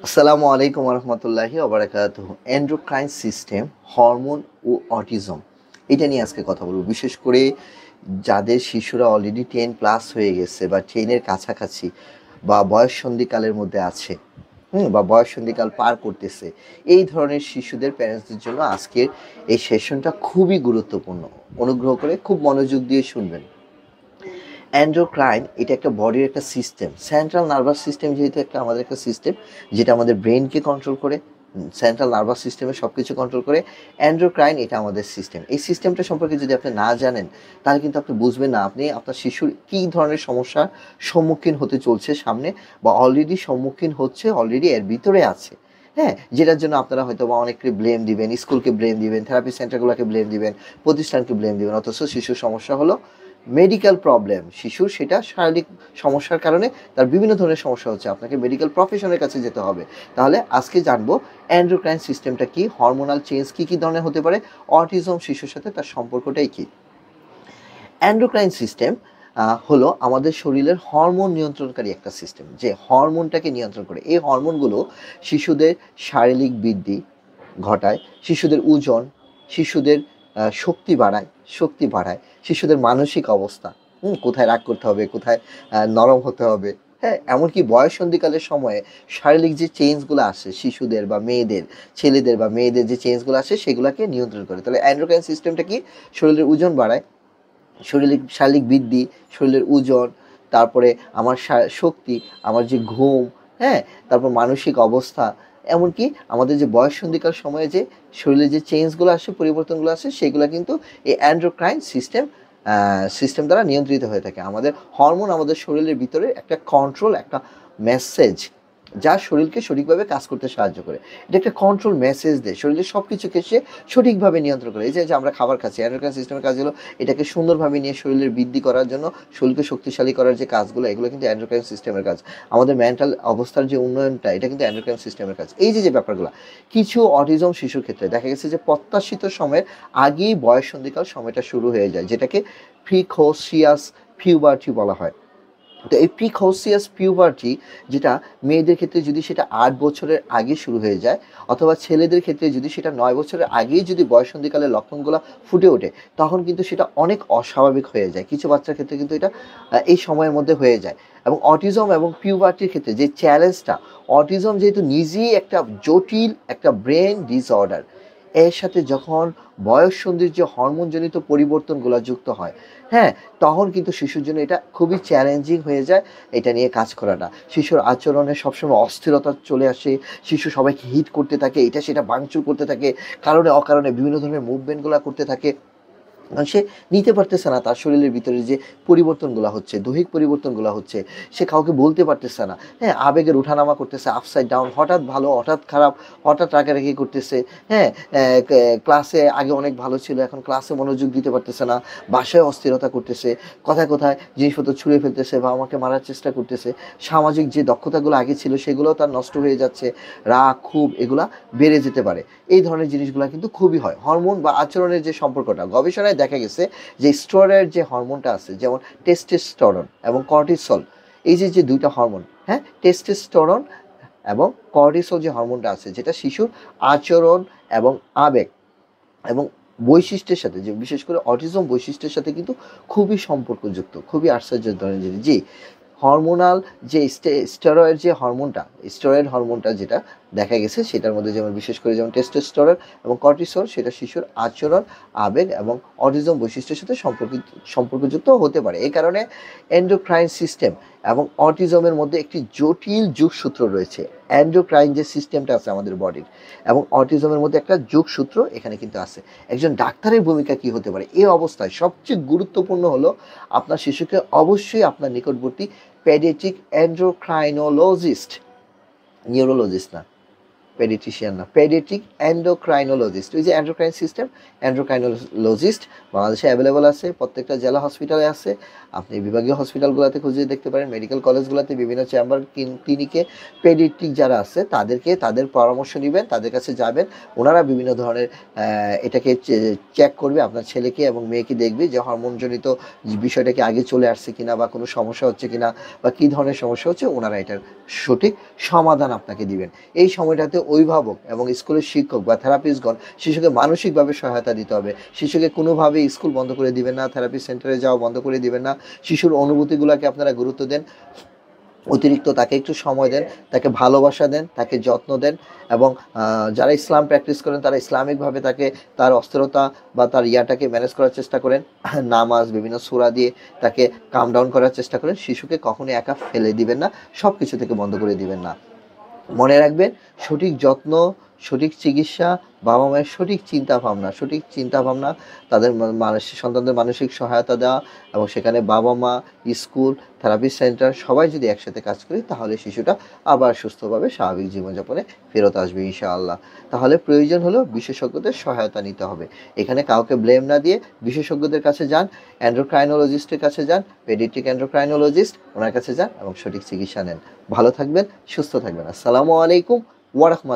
আসসালামু আলাইকুম রহমতুল্লাহি ওবারাকাতুহ। এন্ডোক্রাইন সিস্টেম, হরমোন ও অটিজম, এটা নিয়ে আজকে কথা বলবো। বিশেষ করে যাদের শিশুরা অলরেডি 10+ হয়ে গেছে বা 10-এর কাছাকাছি বা বয়ঃসন্ধিকালের মধ্যে আছে, বা বয়ঃসন্ধিকাল পার করতেছে, এই ধরনের শিশুদের প্যারেন্টসদের জন্য আজকের এই সেশনটা খুবই গুরুত্বপূর্ণ। অনুগ্রহ করে খুব মনোযোগ দিয়ে শুনবেন। অ্যান্ড্রোক্রাইন এটা একটা বডির একটা সিস্টেম, সেন্ট্রাল নার্ভাস সিস্টেম, যেহেতু আমাদের একটা সিস্টেম যেটা আমাদের ব্রেনকে কন্ট্রোল করে, সেন্ট্রাল নার্ভাস সিস্টেমে সব কিছু কন্ট্রোল করে। অ্যান্ড্রোক্রাইন এটা আমাদের সিস্টেম। এই সিস্টেমটা সম্পর্কে যদি আপনি না জানেন, তাহলে কিন্তু আপনি বুঝবেন না আপনি আপনার শিশুর কী ধরনের সমস্যার সম্মুখীন হতে চলছে সামনে, বা অলরেডি সম্মুখীন হচ্ছে, অলরেডি এর ভিতরে আছে। হ্যাঁ, যেটার জন্য আপনারা হয়তো বা অনেককে ব্লেম দিবেন, স্কুলকে ব্লেম দিবেন, থেরাপি সেন্টারগুলোকে ব্লেম দিবেন, প্রতিষ্ঠানকে ব্লেম দিবেন, অথচ শিশুর সমস্যা হলো মেডিকেল প্রবলেম। শিশুর সেটা শারীরিক সমস্যার কারণে তার বিভিন্ন ধরনের সমস্যা হচ্ছে, আপনাকে মেডিকেল প্রফেশনের কাছে যেতে হবে। তাহলে আজকে জানবো অ্যান্ড্রোক্রাইন সিস্টেমটা কি, হরমোনাল চেঞ্জ কী কী ধরনের হতে পারে, অটিজম শিশুর সাথে তার সম্পর্কটাই কী। অ্যান্ডোক্রাইন সিস্টেম হলো আমাদের শরীরের হরমোন নিয়ন্ত্রণকারী একটা সিস্টেম, যে হরমোনটাকে নিয়ন্ত্রণ করে। এই হরমোনগুলো শিশুদের শারীরিক বৃদ্ধি ঘটায়, শিশুদের ওজন, শিশুদের শক্তি বাড়ায়, শিশুদের মানসিক অবস্থা, কোথায় রাগ করতে হবে, কোথায় নরম হতে হবে, হ্যাঁ, এমনকি বয়ঃসন্ধিকালের সময়ে শারীরিক যে চেঞ্জগুলো আসে শিশুদের বা মেয়েদের, ছেলেদের বা মেয়েদের যে চেঞ্জগুলো আসে সেগুলোকে নিয়ন্ত্রণ করে। তাহলে অ্যান্ড্রোক্রাইন সিস্টেমটা কি? শরীরের ওজন বাড়ায়, শারীরিক বৃদ্ধি, শরীরের ওজন, তারপরে আমার শক্তি, আমার যে ঘুম, হ্যাঁ, তারপর মানসিক অবস্থা, এমনকি আমাদের যে বয়ঃসন্ধিকাল সময়ে যে শরীরে যে চেঞ্জগুলো আসে, পরিবর্তনগুলো আসে, সেগুলো কিন্তু এই অ্যান্ড্রোক্রাইন সিস্টেম দ্বারা নিয়ন্ত্রিত হয়ে থাকে। আমাদের হরমোন আমাদের শরীরের ভিতরে একটা কন্ট্রোল, একটা মেসেজ, যা শরীরকে সঠিকভাবে কাজ করতে সাহায্য করে। এটা একটা কন্ট্রোল মেসেজ দেয়, শরীরের সব কিছুকে সে সঠিকভাবে নিয়ন্ত্রণ করে। এই যে আমরা খাবার খাচ্ছি, অ্যান্ডোক্রাইন সিস্টেমের কাজ হলো এটাকে সুন্দরভাবে নিয়ে শরীরের বৃদ্ধি করার জন্য, শরীরকে শক্তিশালী করার যে কাজগুলো, এগুলো কিন্তু অ্যান্ডোক্রাইন সিস্টেমের কাজ। আমাদের মেন্টাল অবস্থার যে উন্নয়নটা, এটা কিন্তু অ্যান্ডোক্রাইন সিস্টেমের কাজ। এই যে ব্যাপারগুলো, কিছু অটিজম শিশুর ক্ষেত্রে দেখা গেছে যে প্রত্যাশিত সময়ের আগেই বয়ঃসন্ধিকাল সময়টা শুরু হয়ে যায়, যেটাকে প্রিকোসিয়াস পিউবার্টি বলা হয়। তো এই প্রিকোসিয়াস পিউবার্টি, যেটা মেয়েদের ক্ষেত্রে যদি সেটা 8 বছরের আগে শুরু হয়ে যায়, অথবা ছেলেদের ক্ষেত্রে যদি সেটা 9 বছরের আগেই যদি বয়ঃসন্ধিকালের লক্ষণগুলো ফুটে ওঠে, তখন কিন্তু সেটা অনেক অস্বাভাবিক হয়ে যায়। কিছু বাচ্চার ক্ষেত্রে কিন্তু এটা এই সময়ের মধ্যে হয়ে যায়। এবং অটিজম এবং পিউবার্টির ক্ষেত্রে যে চ্যালেঞ্জটা, অটিজম যেহেতু নিজেই একটা জটিল একটা ব্রেন ডিসঅর্ডার, এর সাথে যখন বয়ঃসন্ধির যে হরমোনজনিত পরিবর্তনগুলো যুক্ত হয়, হ্যাঁ, তখন কিন্তু শিশুর জন্য এটা খুবই চ্যালেঞ্জিং হয়ে যায় এটা নিয়ে কাজ করাটা। শিশুর আচরণে সবসময় অস্থিরতা চলে আসে, শিশু সবাইকে হিট করতে থাকে, এটা সেটা ভাঙচুর করতে থাকে, কারণে অকারণে বিভিন্ন ধরনের মুভমেন্টগুলো করতে থাকে। কারণ সে নিতে পারতেছে না তার শরীরের ভিতরে যে পরিবর্তনগুলো হচ্ছে, দৈহিক পরিবর্তনগুলো হচ্ছে, সে কাউকে বলতে পারতেছে না। হ্যাঁ, আবেগের ওঠানামা করতেছে, আপসাইড ডাউন, হঠাৎ ভালো, হঠাৎ খারাপ, হঠাৎ রাগারাগি করতেছে। হ্যাঁ, ক্লাসে আগে অনেক ভালো ছিল, এখন ক্লাসে মনোযোগ দিতে পারতেছে না, বাসায় অস্থিরতা করতেছে, কথায় কথায় জিনিসপত্র ছুঁড়ে ফেলতেছে বা আমাকে মারার চেষ্টা করতেছে। সামাজিক যে দক্ষতাগুলো আগে ছিল সেগুলোও তার নষ্ট হয়ে যাচ্ছে, রাগ, ক্ষোভ এগুলা বেড়ে যেতে পারে। এই ধরনের জিনিসগুলো কিন্তু খুবই হয়। হরমোন বা আচরণের যে সম্পর্কটা, গবেষণায় দেখা গেছে যে স্টেরয়েড যে হরমোনটা আছে, যেমন টেস্টোস্টেরন এবং কর্টিসল, এই যে দুইটা হরমোন, হ্যাঁ, টেস্টোস্টেরন এবং কর্টিসল যে হরমোনটা আছে, যেটা শিশুর আচরণ এবং আবেগ এবং বৈশিষ্ট্যের সাথে, যে বিশেষ করে অটিজম বৈশিষ্ট্যের সাথে কিন্তু খুবই সম্পর্কযুক্ত। খুবই আশ্চর্য ধরনের জিনিস। জি, হরমোনাল যে স্টেরয়েড যে হরমোনটা, স্টেরয়েড হরমোনটা যেটা দেখা গেছে, সেটার মধ্যে যেমন বিশেষ করে যেমন টেস্টোস্টেরন এবং কর্টিসল, সেটা শিশুর আচরণ, আবেগ এবং অটিজম বৈশিষ্ট্যের সাথে সম্পর্কযুক্ত হতে পারে। এই কারণে এন্ডোক্রাইন সিস্টেম এবং অটিজমের মধ্যে একটি জটিল যোগসূত্র রয়েছে। এন্ডোক্রাইন যে সিস্টেমটা আছে আমাদের বডির, এবং অটিজমের মধ্যে একটা যোগসূত্র এখানে কিন্তু আছে। একজন ডাক্তারের ভূমিকা কি হতে পারে এই অবস্থায়? সবচেয়ে গুরুত্বপূর্ণ হলো আপনার শিশুকে অবশ্যই আপনার নিকটবর্তী পেডিয়াট্রিক এন্ডোক্রাইনোলজিস্ট, নিউরোলজিস্ট না, পেডিট্রিশিয়ান না, পেডিয়াট্রিক এন্ডোক্রাইনোলজিস্ট। ওই যে এন্ডোক্রাইন সিস্টেম, এন্ডোক্রাইনোলজিস্ট বাংলাদেশে অ্যাভেলেবল আছে, প্রত্যেকটা জেলা হসপিটালে আছে। আপনি বিভাগীয় হসপিটালগুলোতে খুঁজে দেখতে পারেন, মেডিকেল কলেজগুলোতে, বিভিন্ন চেম্বার ক্লিনিকে পেডিয়াট্রিক যারা আছে তাদেরকে, তাদের পরামর্শ নেবেন, তাদের কাছে যাবেন। ওনারা বিভিন্ন ধরনের এটাকে চেক করবে, আপনার ছেলেকে এবং মেয়েকে দেখবে যে হরমোনজনিত বিষয়টা কি আগে চলে আসছে কিনা, বা কোনো সমস্যা হচ্ছে কিনা, বা কী ধরনের সমস্যা হচ্ছে, ওনারা এটার সঠিক সমাধান আপনাকে দিবেন। এই সময়টাতে অভিভাবক এবং স্কুলের শিক্ষক বা থেরাপিস্টগণ শিশুকে মানসিকভাবে সহায়তা দিতে হবে। শিশুকে কোনোভাবেই স্কুল বন্ধ করে দিবেন না, থেরাপি সেন্টারে যাওয়া বন্ধ করে দিবেন না। শিশুর অনুভূতিগুলোকে আপনারা গুরুত্ব দেন, অতিরিক্ত তাকে একটু সময় দেন, তাকে ভালোবাসা দেন, তাকে যত্ন দেন। এবং যারা ইসলাম প্র্যাকটিস করেন তারা ইসলামিকভাবে তাকে, তার অস্থিরতা বা তার ইয়াটাকে ম্যানেজ করার চেষ্টা করেন। নামাজ, বিভিন্ন সূরা দিয়ে তাকে কাম ডাউন করার চেষ্টা করেন। শিশুকে কখনোই একা ফেলে দিবেন না, সব কিছু থেকে বন্ধ করে দিবেন না। মনে রাখবেন, সঠিক যত্ন, সঠিক চিকিৎসা, বাবা মায়ের সঠিক চিন্তাভাবনা, তাদের সন্তানদের মানসিক সহায়তা দেওয়া, এবং সেখানে বাবা মা, স্কুল, থেরাপি সেন্টার সবাই যদি একসাথে কাজ করি, তাহলে শিশুটা আবার সুস্থভাবে স্বাভাবিক জীবনযাপনে ফেরত আসবে ইনশাআল্লাহ। তাহলে প্রয়োজন হলো বিশেষজ্ঞদের সহায়তা নিতে হবে। এখানে কাউকে ব্লেম না দিয়ে বিশেষজ্ঞদের কাছে যান, এন্ডোক্রাইনোলজিস্টের কাছে যান, পেডিয়াট্রিক এন্ডোক্রাইনোলজিস্ট, ওনার কাছে যান এবং সঠিক চিকিৎসা নেন। ভালো থাকবেন, সুস্থ থাকবেন। আসসালামু আলাইকুম ওয়া রাহমাতুল্লাহ।